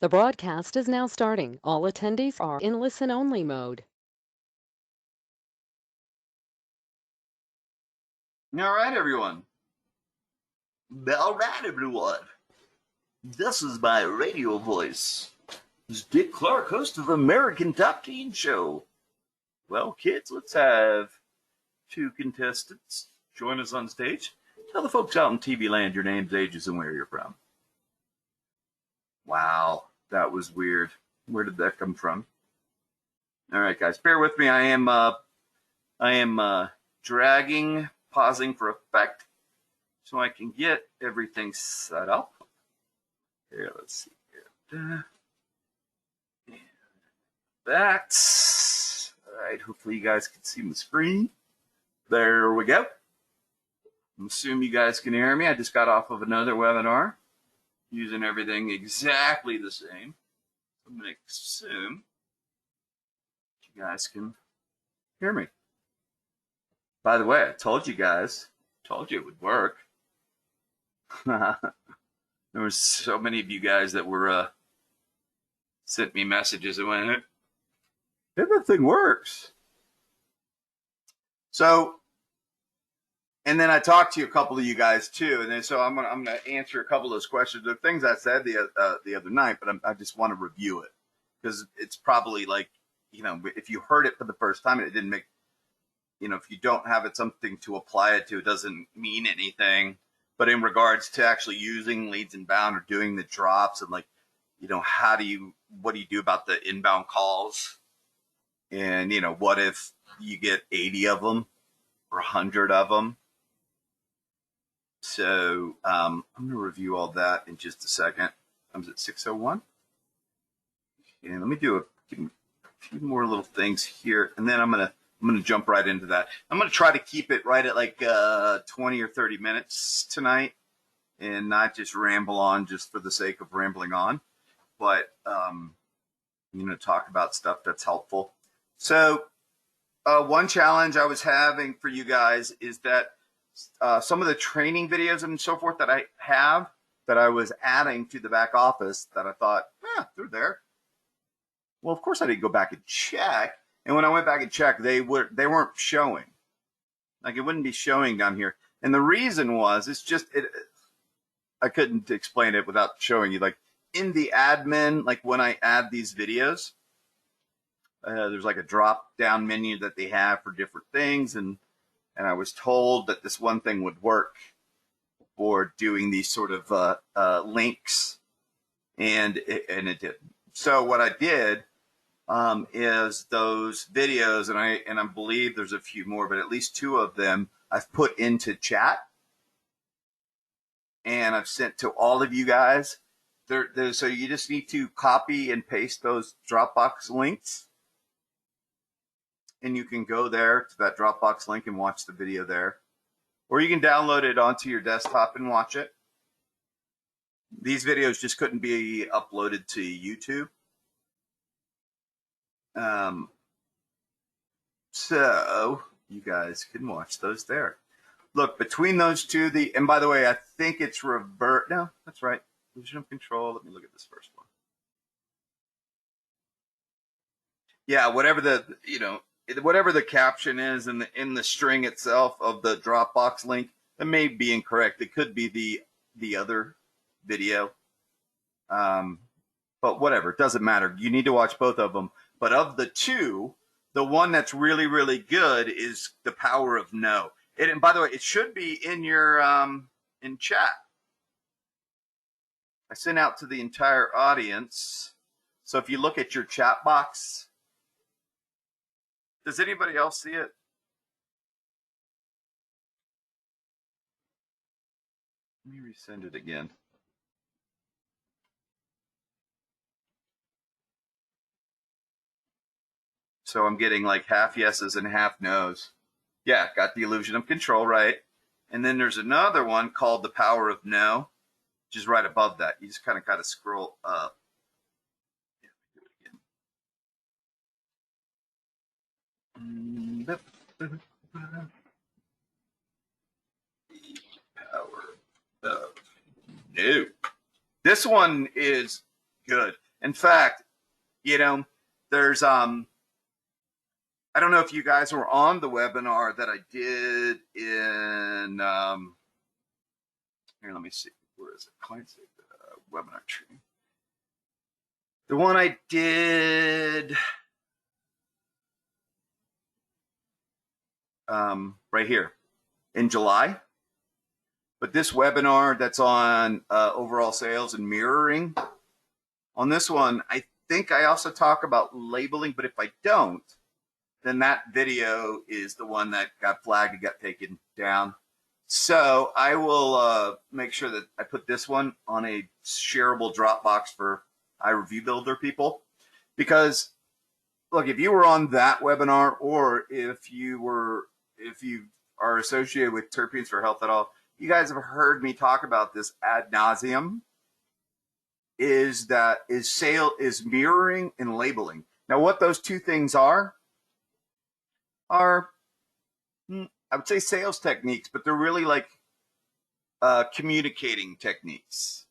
The broadcast is now starting. All attendees are in listen-only mode. All right, everyone. All right, everyone. This is my radio voice. This is Dick Clark, host of American Top Teen Show. Well, kids, let's have two contestants join us on stage. Tell the folks out in TV land your names, ages, and where you're from. Wow, that was weird. Where did that come from? All right, guys, bear with me. I am dragging, pausing for effect, so I can get everything set up. Here, let's see here. That's all right. Hopefully, you guys can see my screen. There we go. I'm assuming you guys can hear me. I just got off of another webinar using everything exactly the same. I'm going to assume you guys can hear me. By the way, I told you guys, told you it would work. There were so many of you guys that were sent me messages and went, everything works. So, and then I talked to a couple of you guys too, and then so I'm gonna answer a couple of those questions. The things I said the other night, but I just want to review it because it's probably like, you know, if you heard it for the first time and it didn't make, you know, if you don't have it something to apply it to, it doesn't mean anything. But in regards to actually using leads inbound or doing the drops and like, you know, what do you do about the inbound calls? And, you know, what if you get 80 of them or 100 of them? So I'm going to review all that in just a second. I'm at 6:01. And let me do a few more little things here. And then I'm going to jump right into that. I'm going to try to keep it right at like 20 or 30 minutes tonight and not just ramble on just for the sake of rambling on, but, you know, talk about stuff that's helpful. So one challenge I was having for you guys is that some of the training videos and so forth that I have that I was adding to the back office that I thought, they're there. Well, of course I didn't go back and check. And when I went back and checked, they weren't showing. Like it wouldn't be showing down here. And the reason was, I couldn't explain it without showing you. Like in the admin, like when I add these videos, there's like a drop down menu that they have for different things. And I was told that this one thing would work for doing these sort of links, and it didn't. So what I did is those videos, and I believe there's a few more, but at least two of them I've put into chat, and I've sent to all of you guys. So you just need to copy and paste those Dropbox links, and you can go there to that Dropbox link and watch the video there. Or you can download it onto your desktop and watch it. These videos just couldn't be uploaded to YouTube. So you guys can watch those there. Look, between those two, and by the way, I think it's revert. No, that's right. Illusion of control. Let me look at this first one. Yeah, whatever the caption is in the string itself of the Dropbox link, that may be incorrect. It could be the other video. But whatever, it doesn't matter. You need to watch both of them. But of the two, the one that's really, really good is The Power of No. And by the way, it should be in your in chat. I sent out to the entire audience. So if you look at your chat box, does anybody else see it? Let me resend it again. So I'm getting like half yeses and half nos. Yeah, got the illusion of control, right? And then there's another one called The Power of No, which is right above that. You just kind of scroll up. Yeah, do it again. The Power of No. This one is good. In fact, there's I don't know if you guys were on the webinar that I did in here. Let me see. Where is it? Client webinar training. The one I did right here in July. But this webinar that's on overall sales and mirroring, on this one, I think I also talk about labeling, but if I don't, then that video is the one that got flagged and got taken down. So I will make sure that I put this one on a shareable Dropbox for iReview Builder people. Because, look, if you were on that webinar, or if you are associated with Terpenes for Health at all, you guys have heard me talk about this ad nauseum, is mirroring and labeling. Now, what those two things are I would say sales techniques, but they're really like communicating techniques.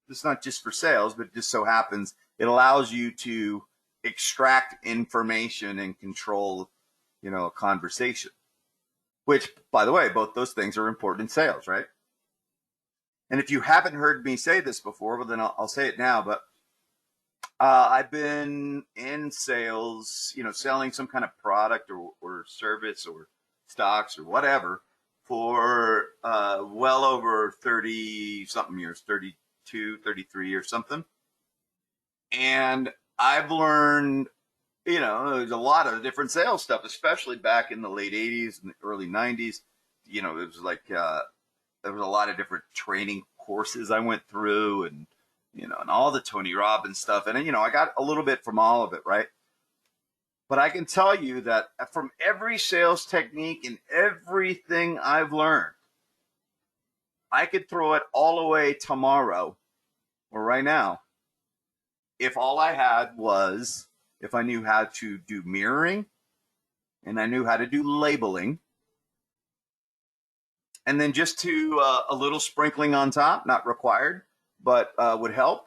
It's not just for sales, but it just so happens it allows you to extract information and control, a conversation. Which, by the way, both those things are important in sales, right? And if you haven't heard me say this before, well, then I'll say it now. But I've been in sales, selling some kind of product or service or stocks or whatever for well over 30-something years, 32, 33 or something. And I've learned, there's a lot of different sales stuff, especially back in the late 80s and the early 90s. It was like there was a lot of different training courses I went through, and and all the Tony Robbins stuff. And, I got a little bit from all of it, right? But I can tell you that from every sales technique and everything I've learned, I could throw it all away tomorrow or right now if all I had was, if I knew how to do mirroring and I knew how to do labeling, and then just to a little sprinkling on top, not required, but would help,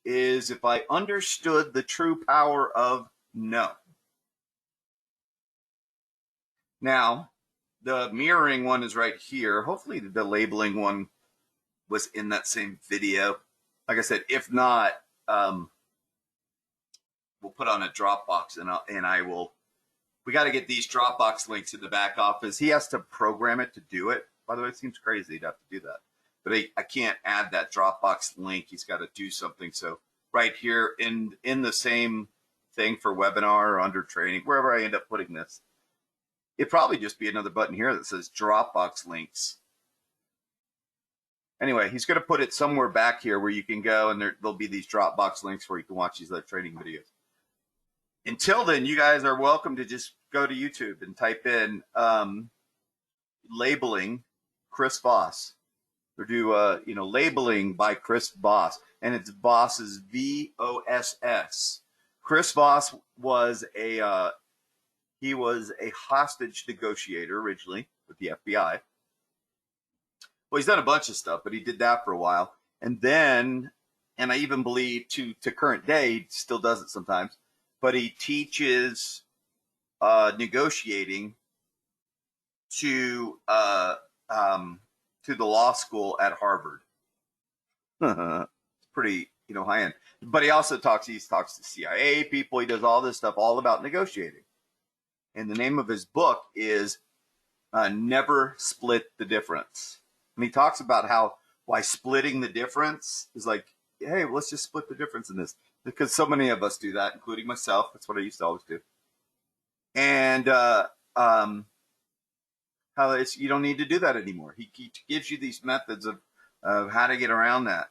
is if I understood the true power of no. Now, the mirroring one is right here. Hopefully the labeling one was in that same video. Like I said, if not, we'll put on a Dropbox, and I will. We got to get these Dropbox links in the back office. He has to program it to do it. By the way, it seems crazy to have to do that. But I can't add that Dropbox link. He's got to do something. So right here in the same thing for webinar or under training, wherever I end up putting this, it'd probably just be another button here that says Dropbox links. Anyway, he's going to put it somewhere back here where you can go, and there'll be these Dropbox links where you can watch these other training videos. Until then, you guys are welcome to just go to YouTube and type in labeling Chris Voss. Or do labeling by Chris Voss, and it's Voss is VOSS. Chris Voss was a hostage negotiator originally with the FBI. Well, he's done a bunch of stuff, but he did that for a while, and then, and I even believe to current day, he still does it sometimes, but he teaches negotiating to the law school at Harvard. It's pretty, high end. But he also talks to CIA people. He does all this stuff all about negotiating. And the name of his book is Never Split the Difference. And he talks about why splitting the difference is like, hey, let's just split the difference in this. Because so many of us do that, including myself. That's what I used to always do. And how you don't need to do that anymore. He gives you these methods of how to get around that.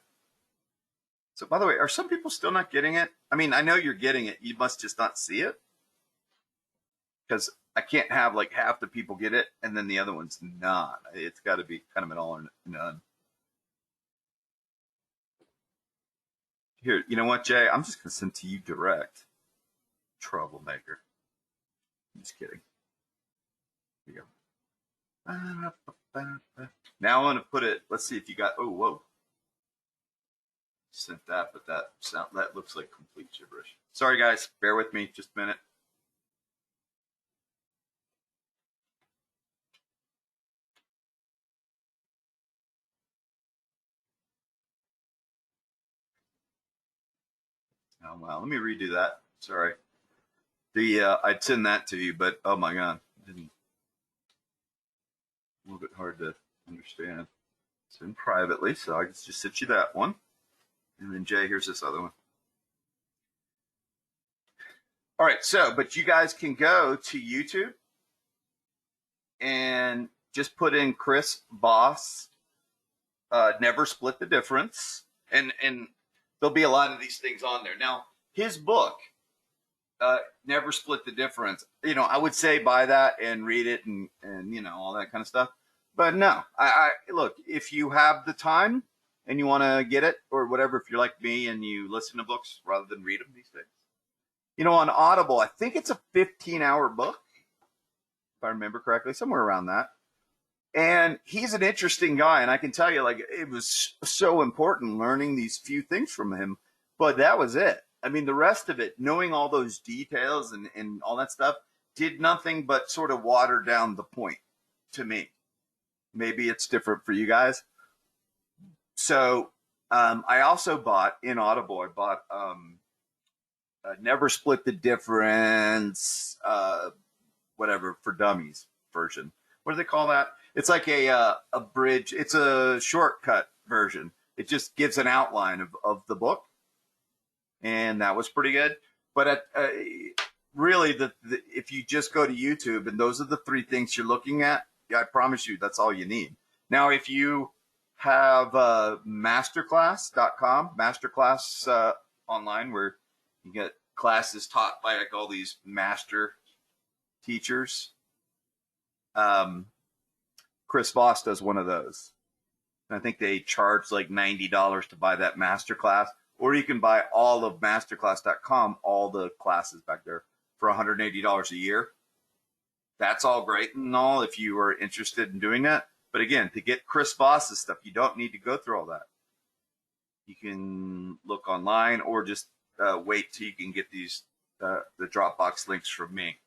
So, by the way, are some people still not getting it? I mean, I know you're getting it. You must just not see it. Because I can't have like half the people get it and then the other one's not. It's got to be kind of an all or none. Here, you know what, Jay? I'm just going to send to you direct. Troublemaker. I'm just kidding. Here you go. Now I want to put it, let's see if you got, oh, whoa. sent that, but that looks like complete gibberish. Sorry, guys. Bear with me just a minute. Oh, wow. Let me redo that. Sorry. I'd send that to you, but oh my God, didn't, a little bit hard to understand. Send privately, so I can just send you that one. And then Jay, here's this other one. All right, so, but you guys can go to YouTube and just put in Chris Voss, Never Split the Difference. And there'll be a lot of these things on there. Now, his book, Never Split the Difference, I would say buy that and read it and all that kind of stuff. But no, I look, if you have the time and you want to get it or whatever, if you're like me and you listen to books rather than read them these days, on Audible, I think it's a 15-hour book, if I remember correctly, somewhere around that. And he's an interesting guy. And I can tell you, like, it was so important learning these few things from him, but that was it. I mean, the rest of it, knowing all those details and all that stuff, did nothing but sort of water down the point to me. Maybe it's different for you guys. So I also bought in Audible, I bought Never Split the Difference, whatever, for Dummies version. What do they call that? It's like a bridge. It's a shortcut version. It just gives an outline of the book. And that was pretty good. But really, if you just go to YouTube and those are the three things you're looking at, I promise you that's all you need. Now, if you have masterclass.com, masterclass online, where you get classes taught by like all these master teachers, Chris Voss does one of those. And I think they charge like $90 to buy that masterclass. Or you can buy all of masterclass.com, all the classes back there, for $180 a year. That's all great and all if you are interested in doing that. But again, to get Chris Voss's stuff, you don't need to go through all that. You can look online or just wait till you can get these the Dropbox links from me.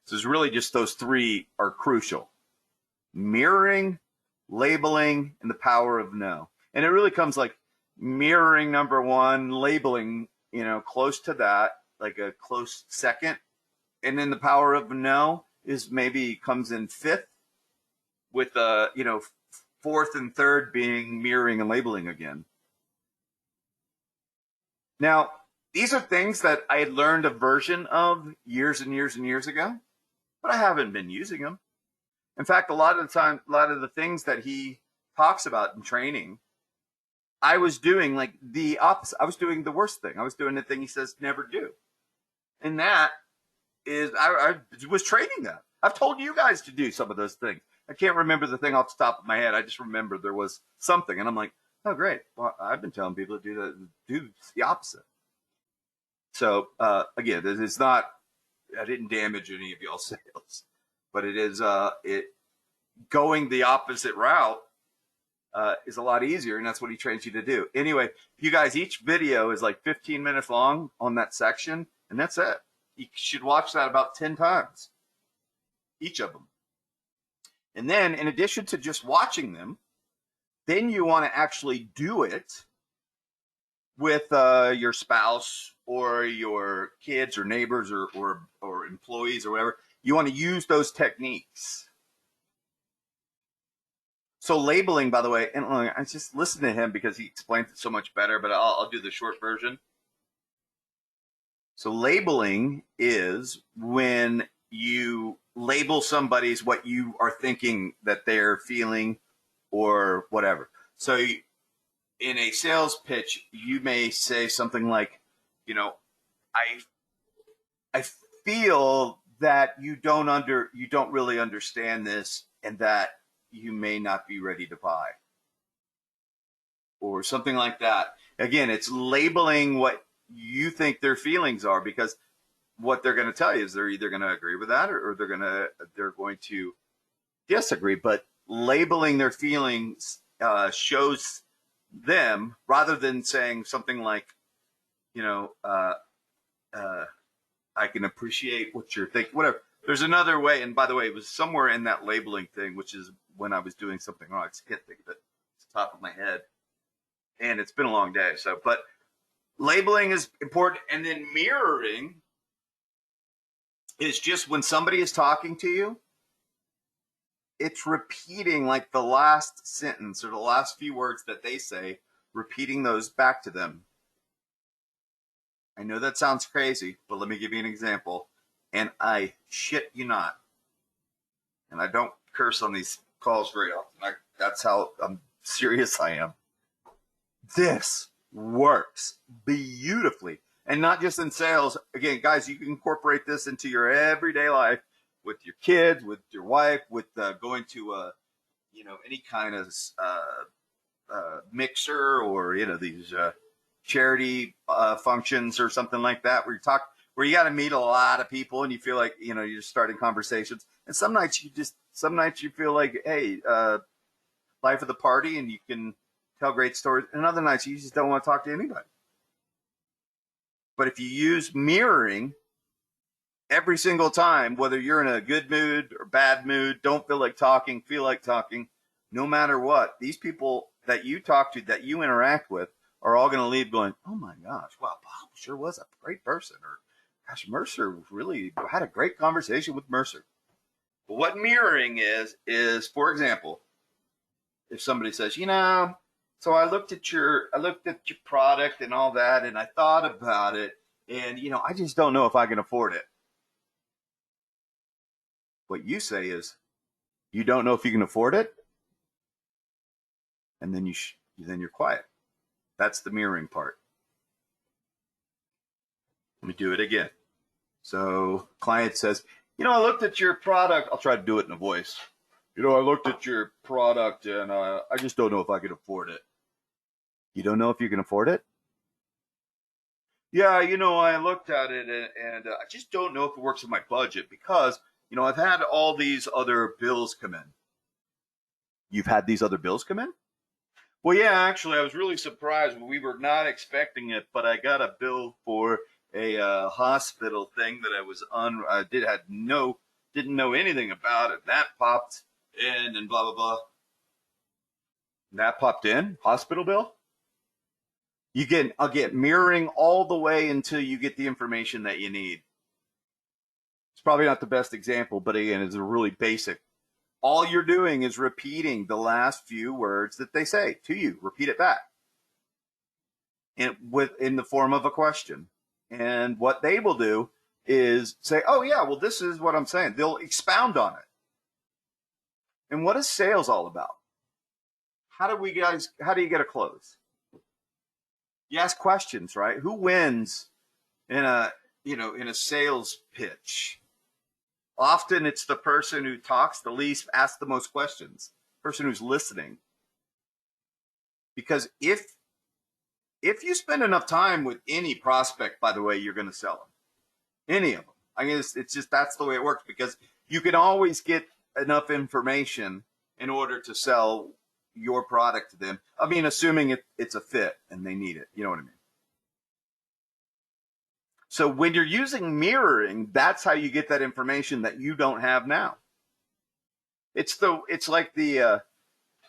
So it's really just those three are crucial. Mirroring, labeling, and the power of no. And it really comes like mirroring, number one, labeling, close to that, like a close second. And then the power of no is maybe comes in fifth, with fourth and third being mirroring and labeling again. Now, these are things that I had learned a version of years and years and years ago, but I haven't been using them. In fact, a lot of the things that he talks about in training, I was doing like the opposite. I was doing the worst thing. I was doing the thing he says never do. And that is, I was training that. I've told you guys to do some of those things. I can't remember the thing off the top of my head. I just remember there was something. And I'm like, oh, great. Well, I've been telling people to do the opposite. So, again, it's not, I didn't damage any of y'all's sales, but it is, going the opposite route is a lot easier, and that's what he trains you to do. Anyway, you guys, each video is like 15 minutes long on that section, and that's it. You should watch that about 10 times, each of them. And then, in addition to just watching them, then you want to actually do it with your spouse or your kids or neighbors or employees or whatever. You want to use those techniques. So labeling, by the way, and I just listen to him because he explains it so much better, but I'll do the short version. So labeling is when you label somebody's what you are thinking that they're feeling or whatever. So in a sales pitch, you may say something like, I feel that you don't really understand this, and that you may not be ready to buy, or something like that. Again, it's labeling what you think their feelings are, because what they're going to tell you is they're either going to agree with that or they're going to disagree. But labeling their feelings shows them rather than saying something like, you know, I can appreciate what you're thinking, whatever. There's another way. And by the way, it was somewhere in that labeling thing, which is when I was doing something wrong. I just can't think of it. It's the top of my head. And it's been a long day. So, but labeling is important. And then mirroring is just when somebody is talking to you, it's repeating like the last sentence or the last few words that they say, repeating those back to them. I know that sounds crazy, but let me give you an example. And I shit you not. And I don't curse on these calls very often. That's how serious I am. This works beautifully. And not just in sales. Again, guys, you can incorporate this into your everyday life with your kids, with your wife, with going to any kind of mixer or these charity functions or something like that, where you got to meet a lot of people and you feel like you're starting conversations. And some nights you feel like, hey, life of the party, and you can tell great stories. And other nights you just don't want to talk to anybody. But if you use mirroring every single time, whether you're in a good mood or bad mood, don't feel like talking, feel like talking, no matter what, these people that you talk to, that you interact with, are all going to leave going, oh my gosh, wow, Bob sure was a great person. Or, gosh, Mercer really had a great conversation with Mercer. But what mirroring is, for example, if somebody says, so I looked at your product and all that, and I thought about it, and I just don't know if I can afford it. What you say is, you don't know if you can afford it, and then you're quiet. That's the mirroring part. Let me do it again. So client says, I looked at your product. I'll try to do it in a voice. I looked at your product and I just don't know if I can afford it. You don't know if you can afford it? Yeah, I looked at it and I just don't know if it works with my budget because, I've had all these other bills come in. You've had these other bills come in? Well, yeah, actually, I was really surprised. We were not expecting it, but I got a bill for a hospital thing that I was on. I didn't know anything about it. That popped in and blah, blah, blah. That popped in? Hospital bill? I'll get mirroring all the way until you get the information that you need. It's probably not the best example, but again, it's a really basic. All you're doing is repeating the last few words that they say to you. Repeat it back in the form of a question. And what they will do is say, oh, yeah, well, this is what I'm saying. They'll expound on it. And what is sales all about? How do you get a close? You ask questions, right? Who wins in a sales pitch? Often it's the person who talks the least, asks the most questions, person who's listening. Because if you spend enough time with any prospect, by the way, you're going to sell them. Any of them. I mean, it's just, that's the way it works, because you can always get enough information in order to sell your product to them. I mean, assuming it's a fit and they need it. You know what I mean? So when you're using mirroring, that's how you get that information that you don't have now. It's like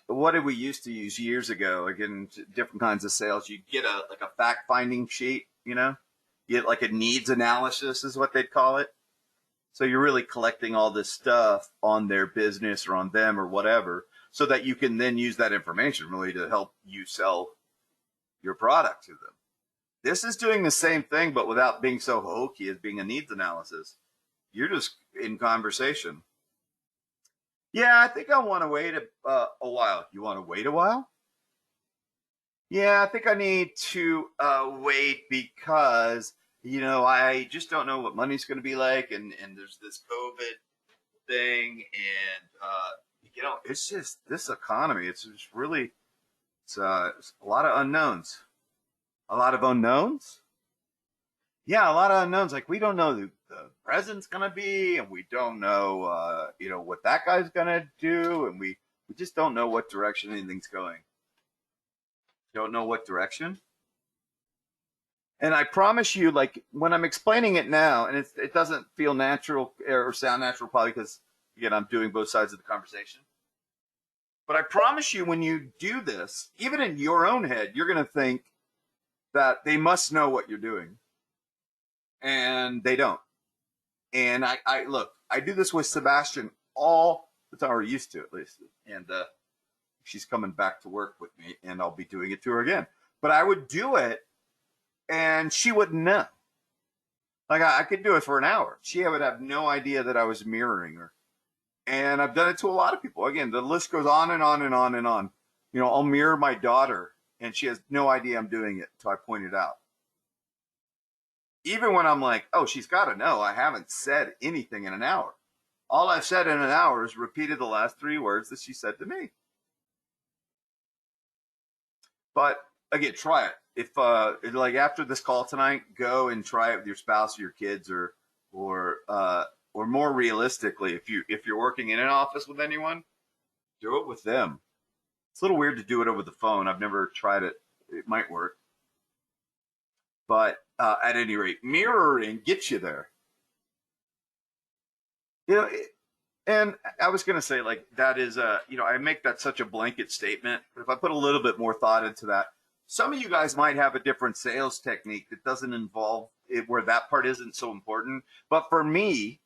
what did we used to use years ago? Again, different kinds of sales. You get a fact finding sheet, you get like a needs analysis is what they'd call it. So you're really collecting all this stuff on their business or on them or whatever, so that you can then use that information really to help you sell your product to them. This is doing the same thing, but without being so hokey as being a needs analysis. You're just in conversation. Yeah, I think I want to wait a while. You want to wait a while? Yeah, I think I need to wait because, I just don't know what money's going to be like. And there's this COVID thing. And, it's just this economy. It's just really, it's a lot of unknowns. A lot of unknowns? Yeah, a lot of unknowns. Like, we don't know who the president's going to be, and we don't know, what that guy's going to do, and we just don't know what direction anything's going. Don't know what direction. And I promise you, like when I'm explaining it now, and it doesn't feel natural or sound natural, probably because again I'm doing both sides of the conversation. But I promise you, when you do this, even in your own head, you're going to think that they must know what you're doing, and they don't. And I look, I do this with Sebastian all the time, or used to at least. And she's coming back to work with me, and I'll be doing it to her again. But I would do it, and she wouldn't know. Like I could do it for an hour. She would have no idea that I was mirroring her. And I've done it to a lot of people. Again, the list goes on and on and on and on. You know, I'll mirror my daughter, and she has no idea I'm doing it until I point it out. Even when I'm like, oh, she's got to know I haven't said anything in an hour. All I've said in an hour is repeated the last 3 words that she said to me. But again, try it. If like after this call tonight, go and try it with your spouse or your kids, or more realistically, if you're working in an office with anyone, do it with them. It's a little weird to do it over the phone. I've never tried it. It might work, but at any rate, mirroring gets you there. You know, and I was going to say, like, that is I make that such a blanket statement, but if I put a little bit more thought into that, some of you guys might have a different sales technique that doesn't involve it, where that part isn't so important. But for me,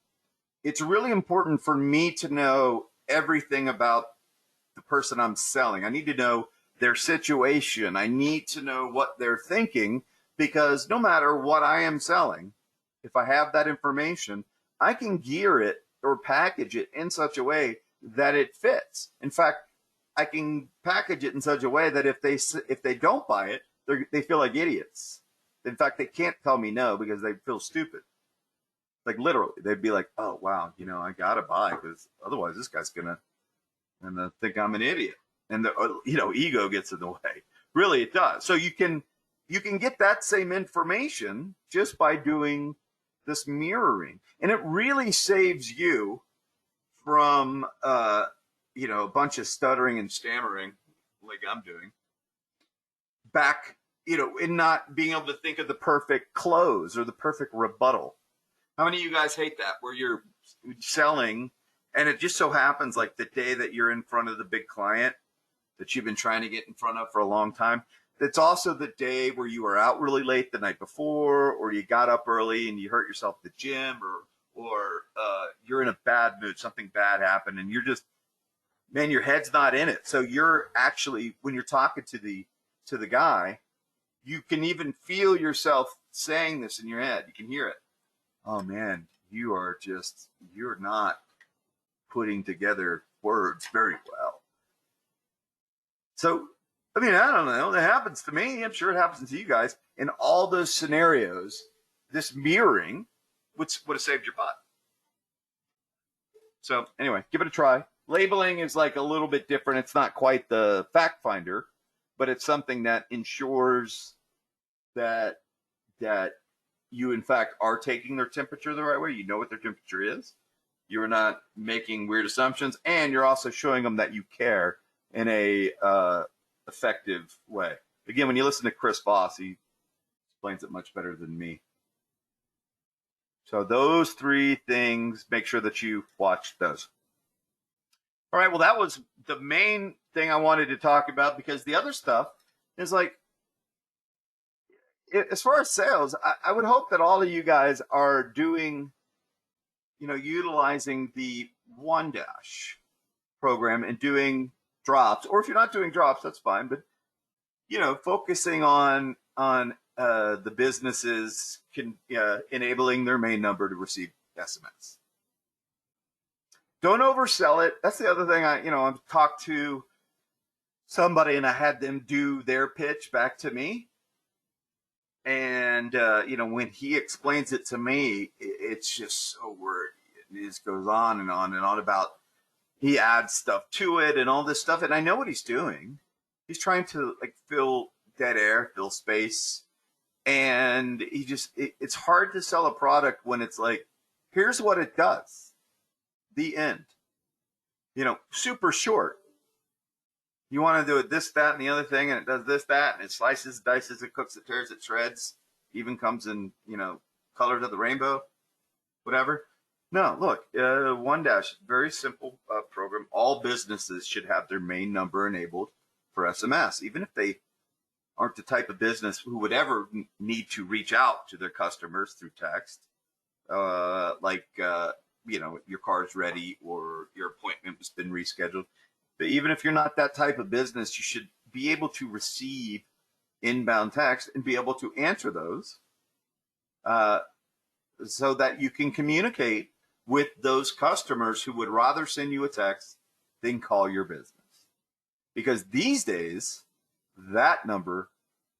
it's really important for me to know everything about the person I'm selling. I need to know their situation. I need to know what they're thinking, because no matter what I am selling, if I have that information, I can gear it or package it in such a way that it fits. In fact, I can package it in such a way that if they don't buy it, they feel like idiots. In fact, they can't tell me no because they feel stupid. Like literally, they'd be like, "Oh wow, I gotta buy because otherwise this guy's gonna think I'm an idiot." And the ego gets in the way. Really, it does. So you can get that same information just by doing this mirroring, and it really saves you from a bunch of stuttering and stammering like I'm doing back, in not being able to think of the perfect close or the perfect rebuttal. How many of you guys hate that, where you're selling and it just so happens like the day that you're in front of the big client that you've been trying to get in front of for a long time, that's also the day where you were out really late the night before, or you got up early and you hurt yourself at the gym, or you're in a bad mood, something bad happened, and you're just, man, your head's not in it. So you're actually, when you're talking to the guy, you can even feel yourself saying this in your head. You can hear it. Oh man, you're not putting together words very well. So, I mean, I don't know. That happens to me. I'm sure it happens to you guys. In all those scenarios, this mirroring would have saved your butt. So anyway, give it a try. Labeling is like a little bit different. It's not quite the fact finder, but it's something that ensures that you in fact are taking their temperature the right way. You know what their temperature is. You're not making weird assumptions, and you're also showing them that you care in a effective way. Again, when you listen to Chris Voss, he explains it much better than me. So those 3 things, make sure that you watch those. All right, well, that was the main thing I wanted to talk about, because the other stuff is like, as far as sales, I would hope that all of you guys are doing, utilizing the One Dash program and doing drops, or if you're not doing drops, that's fine. But focusing on the businesses enabling their main number to receive SMS. Don't oversell it. That's the other thing. I've talked to somebody and I had them do their pitch back to me. And, when he explains it to me, it's just so wordy. It just goes on and on and on about, he adds stuff to it and all this stuff. And I know what he's doing. He's trying to like fill dead air, fill space. And it's hard to sell a product when it's like, here's what it does. The end. Super short. You want to do it this, that, and the other thing, and it does this, that, and it slices, dices, it cooks, it tears, it shreds, even comes in, colors of the rainbow, whatever. No, look, One Dash, very simple program. All businesses should have their main number enabled for SMS, even if they aren't the type of business who would ever need to reach out to their customers through text, your car's ready or your appointment has been rescheduled. But even if you're not that type of business, you should be able to receive inbound text and be able to answer those so that you can communicate with those customers who would rather send you a text than call your business. Because these days, that number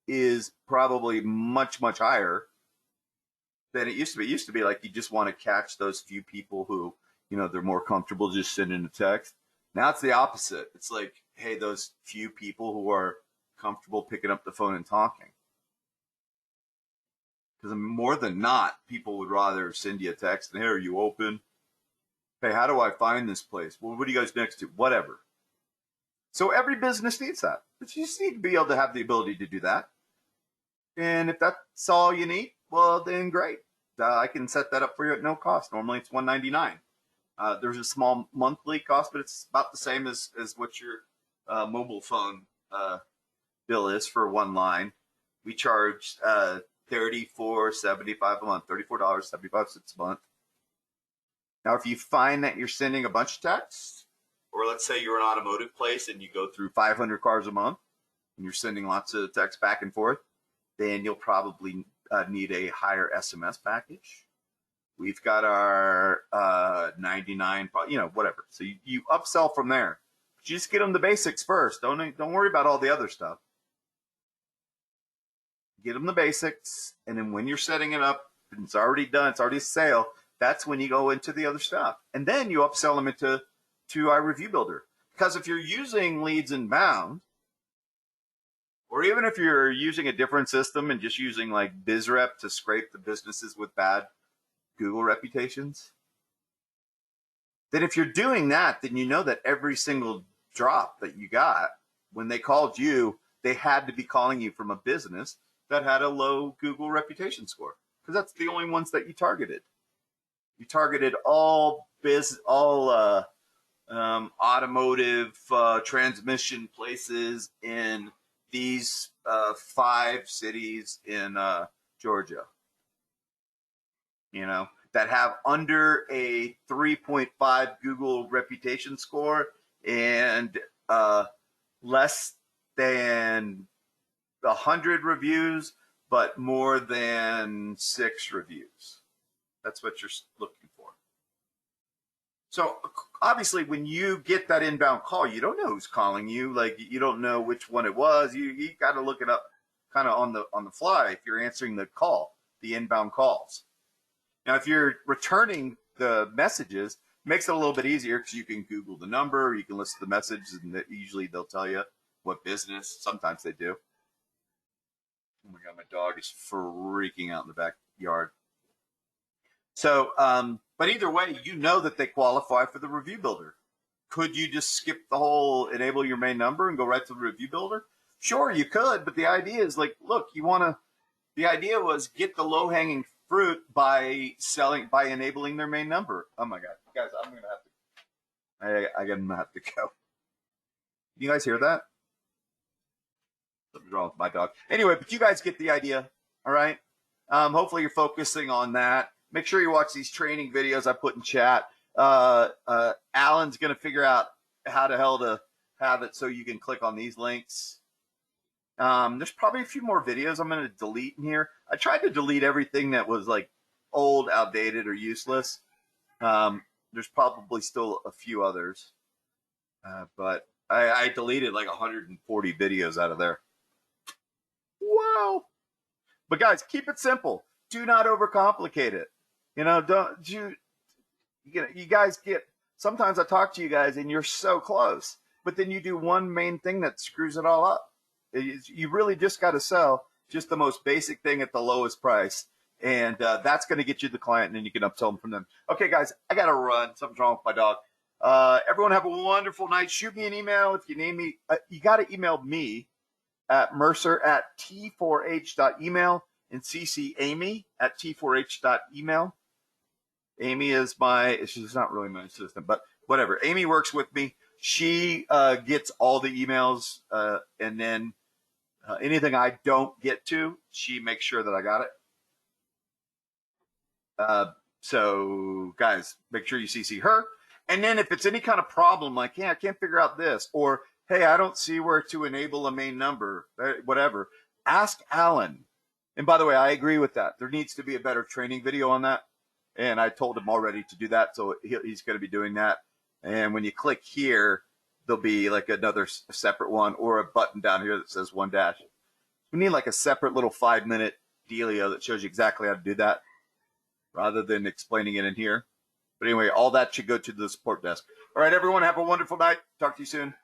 is probably much, much higher than it used to be. It used to be like you just want to catch those few people who, they're more comfortable just sending a text. Now it's the opposite. It's like, hey, those few people who are comfortable picking up the phone and talking. Because more than not, people would rather send you a text and, hey, are you open? Hey, how do I find this place? Well, what are you guys next to? Whatever. So every business needs that. But you just need to be able to have the ability to do that. And if that's all you need, well, then great. I can set that up for you at no cost. Normally it's $199. There's a small monthly cost, but it's about the same as what your mobile phone bill is for one line. We charge $34.75 a month, $34.75 a month. Now, if you find that you're sending a bunch of texts, or let's say you're an automotive place and you go through 500 cars a month and you're sending lots of texts back and forth, then you'll probably need a higher SMS package. We've got our 99, whatever. So you upsell from there. But you just get them the basics first. Don't worry about all the other stuff. Get them the basics, and then when you're setting it up, and it's already done, it's already a sale, that's when you go into the other stuff. And then you upsell them to iReview Builder. Because if you're using leads inbound, or even if you're using a different system and just using like BizRep to scrape the businesses with bad Google reputations, then if you're doing that, then you know that every single drop that you got, when they called you, they had to be calling you from a business that had a low Google reputation score, because that's the only ones that you targeted. You targeted all automotive transmission places in these 5 cities in Georgia, that have under a 3.5 Google reputation score and less than 100 reviews, but more than 6 reviews. That's what you're looking for. So obviously, when you get that inbound call, you don't know who's calling you. Like, you don't know which one it was. You got to look it up kind of on the fly if you're answering the call, the inbound calls. Now, if you're returning the messages, it makes it a little bit easier because you can Google the number, you can listen to the message, and usually they'll tell you what business. Sometimes they do. Oh my God, my dog is freaking out in the backyard. So, but either way, you know that they qualify for the Review Builder. Could you just skip the whole enable your main number and go right to the Review Builder? Sure, you could, but the idea is like, look, the idea was get the low-hanging fruit by enabling their main number. Oh my God, guys, I'm gonna have to go. You guys hear that? Something's wrong with my dog. Anyway, but you guys get the idea, all right? Hopefully you're focusing on that. Make sure you watch these training videos I put in chat. Alan's going to figure out how the hell to have it so you can click on these links. There's probably a few more videos I'm going to delete in here. I tried to delete everything that was like old, outdated, or useless. There's probably still a few others. But I deleted like 140 videos out of there. Wow. But guys, keep it simple. Do not overcomplicate it. You guys sometimes I talk to you guys and you're so close, but then you do one main thing that screws it all up. You really just got to sell just the most basic thing at the lowest price. And that's going to get you the client, and then you can upsell them from them. Okay, guys, I got to run. Something's wrong with my dog. Everyone have a wonderful night. Shoot me an email if you name me. You got to email me at mercer@t4h.email and CC Amy at t4h.email. Amy is she's not really my assistant, but whatever. Amy works with me. She gets all the emails, and then anything I don't get to, she makes sure that I got it. So guys, make sure you CC her. And then if it's any kind of problem, like, I can't figure out this, or, hey, I don't see where to enable a main number, whatever, ask Alan. And by the way, I agree with that. There needs to be a better training video on that. And I told him already to do that. So he's going to be doing that. And when you click here, there'll be like another separate one or a button down here that says 1-. We need like a separate little 5-minute dealio that shows you exactly how to do that rather than explaining it in here. But anyway, all that should go to the support desk. All right, everyone, have a wonderful night. Talk to you soon.